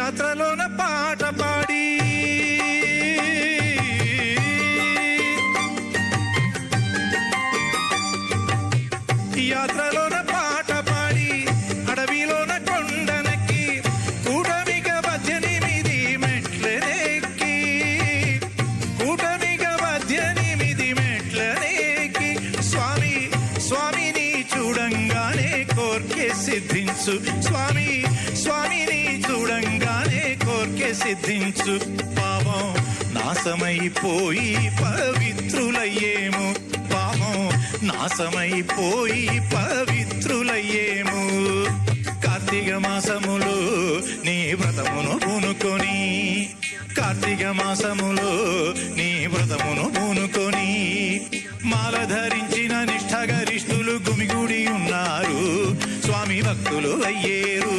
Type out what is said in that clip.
యాత్రలోన పాట పాడి యాత్రలోన పాట పాడి అడవిలోన కొండనెక్కి కూటమిగా 18 మెట్లనెక్కి కూటమిగా 18 మెట్లనెక్కి స్వామి స్వామిని చూడంగానే కోర్కె సిద్ధించు స్వామి స్వామిని చూడంగానే కోర్కె సిద్ధించు పాపం నాశమైపోయి పవిత్రులయ్యేము పాపం నాశమైపోయి పవిత్రులయ్యేము కార్తీక మాసములో నీ వ్రతమును పూనుకొని కార్తీక మాసములో నీ వ్రతమును పూనుకొని మాల ధరించిన నిష్ఠగరిష్ఠులు గుమిగూడి ఉన్నారు స్వామి భక్తులు అయ్యేరు.